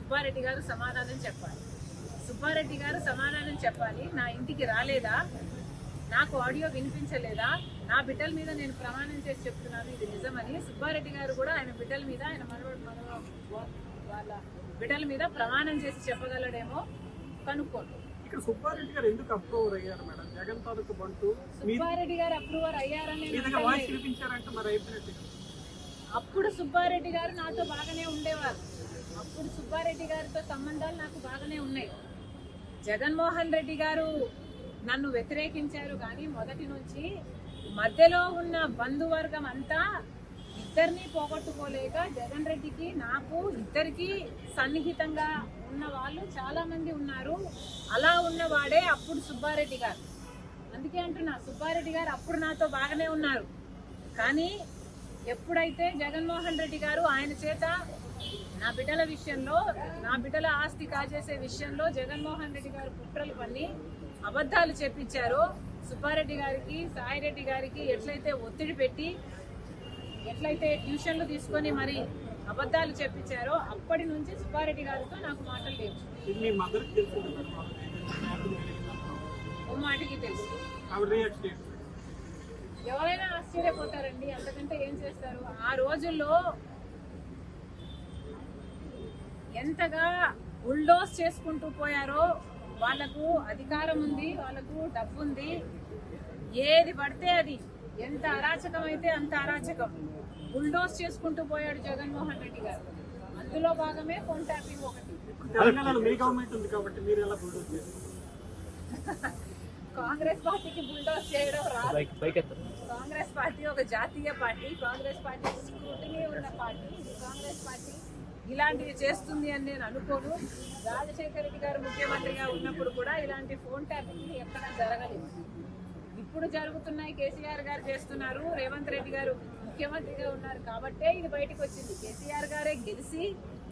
సుబ్బారెడ్డి గారు సమాధానం చెప్పాలి. సుబ్బారెడ్డి గారు సమాధానం చెప్పాలి. నా ఇంటికి రాలేదా, నాకు ఆడియో వినిపించలేదా, నా బిడ్డల మీద నేను ప్రమాణం చేసి చెప్తున్నాను ఇది నిజమని సుబ్బారెడ్డి గారు కూడా ఆయన బిడ్డల మీద, ఆయన వాళ్ళ బిడ్డల మీద ప్రమాణం చేసి చెప్పగలడేమో కనుక్కోండి. ఇక్కడ సుబ్బారెడ్డి గారు ఎందుకు అప్రూవర్ అయ్యారు మేడం? జగన్ తాలూకు బంటు సుబ్బారెడ్డి గారు అప్రూవర్ అయ్యారని అప్పుడు సుబ్బారెడ్డి గారు నాతో బాగానే ఉండేవారు. అప్పుడు సుబ్బారెడ్డి గారితో సంబంధాలు నాకు బాగానే ఉన్నాయి. జగన్మోహన్ రెడ్డి గారు నన్ను వ్యతిరేకించారు కానీ మొదటి నుంచి మధ్యలో ఉన్న బంధువర్గం అంతా ఇద్దరిని పోగొట్టుకోలేక జగన్ రెడ్డికి నాకు ఇద్దరికి సన్నిహితంగా ఉన్న వాళ్ళు చాలా మంది ఉన్నారు. అలా ఉన్నవాడే అప్పుడు సుబ్బారెడ్డి గారు. అందుకే అంటున్నా, సుబ్బారెడ్డి గారు అప్పుడు నాతో బాగానే ఉన్నారు. కానీ ఎప్పుడైతే జగన్మోహన్ రెడ్డి గారు ఆయన చేత నా బిడ్డల విషయంలో, నా బిడ్డల ఆస్తి కాజేసే విషయంలో జగన్మోహన్ రెడ్డి గారు కుట్రలు పన్ని అబద్ధాలు చెప్పించారో, సుబ్బారెడ్డి గారికి, సాయిరెడ్డి గారికి ఎట్లయితే ఒత్తిడి పెట్టి, ఎట్లయితే ట్యూషన్లు తీసుకొని మరి అబద్ధాలు చెప్పించారో అప్పటి నుంచి సుబ్బారెడ్డి గారితో నాకు మాటలు లేవు. ఓ మాటకి తెలుసు. ఎవరైనా ఆశ్చర్యపోతారండి, అంతకంటే ఏం చేస్తారు. ఆ రోజుల్లో ఎంతగా బుల్డోస్ చేసుకుంటూ పోయారో, వాళ్లకు అధికారం ఉంది, వాళ్లకు డబ్బు ఉంది, ఏది పడితే అది, ఎంత అరాచకం అయితే అంత అరాచకం బుల్డోస్ చేసుకుంటూ పోయాడు జగన్మోహన్ రెడ్డి గారు. అందులో భాగమే ఫోన్ ట్యాపింగ్ ఒకటి. కాంగ్రెస్ పార్టీకి బుల్డోస్ చేయడం రాదు. కాంగ్రెస్ పార్టీ ఒక జాతీయ పార్టీ, కాంగ్రెస్ పార్టీ స్క్రూటినీ ఉన్న పార్టీ. కాంగ్రెస్ పార్టీ ఇలాంటివి చేస్తుంది అని నేను అనుకోను. రాజశేఖర రెడ్డి గారు ముఖ్యమంత్రిగా ఉన్నప్పుడు కూడా ఇలాంటి ఫోన్ ట్యాపింగ్ ఎక్కడ జరగలేదు. ఇప్పుడు జరుగుతున్నాయి, కేసీఆర్ గారు చేస్తున్నారు, రేవంత్ రెడ్డి గారు ముఖ్యమంత్రిగా ఉన్నారు కాబట్టే ఇది బయటకు వచ్చింది. కేసీఆర్ గారే గెలిచి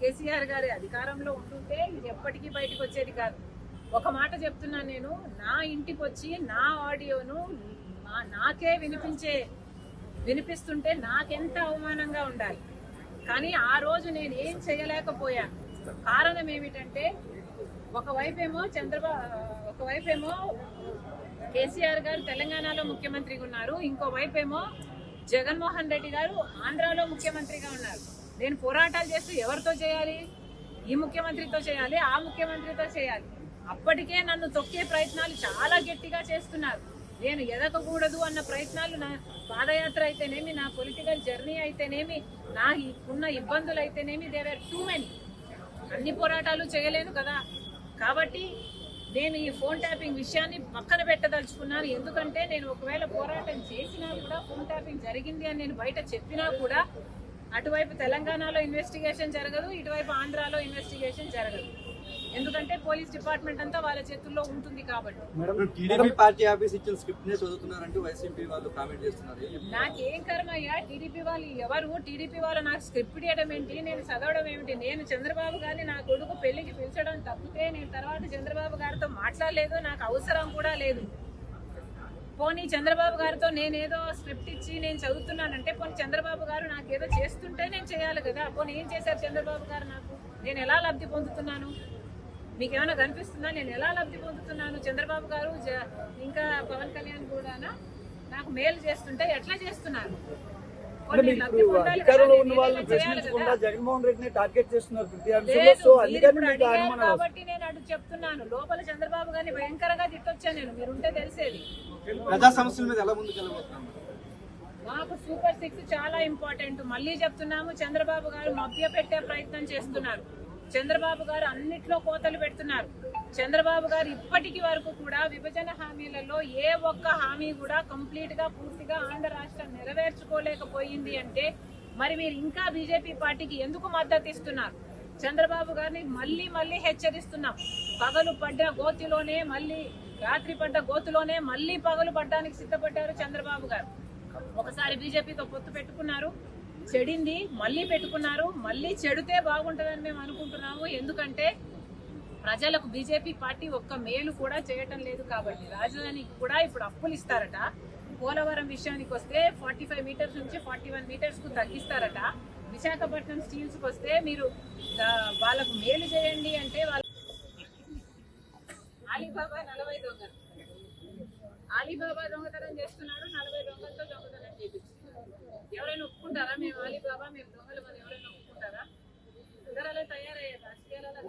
కేసీఆర్ గారి అధికారంలో ఉంటుంటే ఇది ఎప్పటికీ బయటకు వచ్చేది కాదు. ఒక మాట చెప్తున్నాను నేను, నా ఇంటికి వచ్చి నా ఆడియోను నాకే వినిపిస్తుంటే నాకెంత అవమానంగా ఉండాలి. కానీ ఆ రోజు నేను ఏం చేయలేకపోయాను. కారణం ఏమిటంటే ఒకవైపేమో కేసీఆర్ గారు తెలంగాణలో ముఖ్యమంత్రిగా ఉన్నారు, ఇంకోవైపేమో జగన్మోహన్ రెడ్డి గారు ఆంధ్రాలో ముఖ్యమంత్రిగా ఉన్నారు. నేను పోరాటాలు చేస్తూ ఎవరితో చేయాలి? ఈ ముఖ్యమంత్రితో చేయాలి, ఆ ముఖ్యమంత్రితో చేయాలి. అప్పటికే నన్ను తొక్కే ప్రయత్నాలు చాలా గట్టిగా చేస్తున్నారు. నేను ఎదగకూడదు అన్న ప్రయత్నాలు, నా పాదయాత్ర అయితేనేమి, నా పొలిటికల్ జర్నీ అయితేనేమి, నా ఉన్న ఇబ్బందులు అయితేనేమి, దేర్ ఆర్ టూ మెనీ. అన్ని పోరాటాలు చేయలేను కదా. కాబట్టి నేను ఈ ఫోన్ ట్యాపింగ్ విషయాన్ని పక్కన పెట్టదలుచుకున్నాను. ఎందుకంటే నేను ఒకవేళ పోరాటం చేసినా కూడా, ఫోన్ ట్యాపింగ్ జరిగింది అని నేను బయట చెప్పినా కూడా, అటువైపు తెలంగాణలో ఇన్వెస్టిగేషన్ జరగదు, ఇటువైపు ఆంధ్రాలో ఇన్వెస్టిగేషన్ జరగదు. ఎందుకంటే పోలీస్ డిపార్ట్మెంట్ అంతా వాళ్ళ చేతుల్లో ఉంటుంది కాబట్టి. నాకేం కర్మయ్యా, టీడీపీ వాళ్ళు ఎవరు? టీడీపీ వాళ్ళు నాకు స్క్రిప్ట్ ఇవ్వడం ఏంటి, నేను చదవడం ఏమిటి? నేను చంద్రబాబు గారిని నా కొడుకు పెళ్లికి పిలిచడం తప్పితే నేను తర్వాత చంద్రబాబు గారితో మాట్లాడలేదు, నాకు అవసరం కూడా లేదు. పోనీ చంద్రబాబు గారితో నేనేదో స్క్రిప్ట్ ఇచ్చి నేను చదువుతున్నానంటే, పోనీ చంద్రబాబు గారు నాకేదో చేస్తుంటే నేను చేయాలి కదా. పోనీ ఏం చేశారు చంద్రబాబు గారు నాకు? నేను ఎలా లబ్ధి పొందుతున్నాను? మీకేమైనా కనిపిస్తుందా నేను ఎలా లబ్ధి పొందుతున్నాను? చంద్రబాబు గారు ఇంకా పవన్ కళ్యాణ్ కూడా నాకు మేలు చేస్తుంటే ఎట్లా చేస్తున్నారు? కాబట్టి నేను అటు చెప్తున్నాను. లోపల చంద్రబాబు గారిని భయంకరంగా తిట్టొచ్చాను నేను, మీరుంటే తెలిసేది. ప్రజా సమస్యల మీద ఎలా ముందుకెళ్ళబోతున్నారు? మాకు సూపర్ 6 చాలా ఇంపార్టెంట్. మళ్ళీ చెప్తున్నాము, చంద్రబాబు గారు మభ్య పెట్టే ప్రయత్నం చేస్తున్నారు. చంద్రబాబు గారు అన్నిట్లో కోతలు పెడుతున్నారు. చంద్రబాబు గారు ఇప్పటికి వరకు కూడా విభజన హామీలలో ఏ ఒక్క హామీ కూడా కంప్లీట్ గా పూర్తిగా ఆంధ్ర రాష్ట్రం నెరవేర్చుకోలేకపోయింది అంటే మరి మీరు ఇంకా బీజేపీ పార్టీకి ఎందుకు మద్దతు ఇస్తున్నారు? చంద్రబాబు గారిని మళ్ళీ హెచ్చరిస్తున్నాం. పగలు పడ్డ గోతిలోనే మళ్ళీ, రాత్రి పడ్డ గోతులోనే మళ్ళీ పగలు పడ్డానికి సిద్ధపడ్డారు చంద్రబాబు గారు. ఒకసారి బీజేపీతో పొత్తు పెట్టుకున్నారు, చెడింది, మళ్ళీ పెట్టుకున్నారు. మళ్ళీ చెడితే బాగుంటుందని మేము అనుకుంటున్నాము. ఎందుకంటే ప్రజలకు బీజేపీ పార్టీ ఒక్క మేలు కూడా చేయటం లేదు కాబట్టి. రాజధానికి కూడా ఇప్పుడు అప్పులు ఇస్తారట. పోలవరం విషయానికి వస్తే 45 మీటర్స్ నుంచి 41 మీటర్స్ కు తగ్గిస్తారట. విశాఖపట్నం స్టీల్స్ కి వస్తే మీరు వాళ్ళకు మేలు చేయండి ఆలీబాబా 40 దొంగలు. ఆలీబాబా దొంగతనం చేస్తున్నాడు, 40 దొంగలతో దొంగతనం చేపిస్తున్నాడు. ఎవరైనా ఒప్పుకుంటారా మేము ఆలీబాబా మేము దొంగలు అని? ఎవరైనా ఒప్పుకుంటారా? అందరూ అలా తయారయ్యారు, రాజకీయాలలో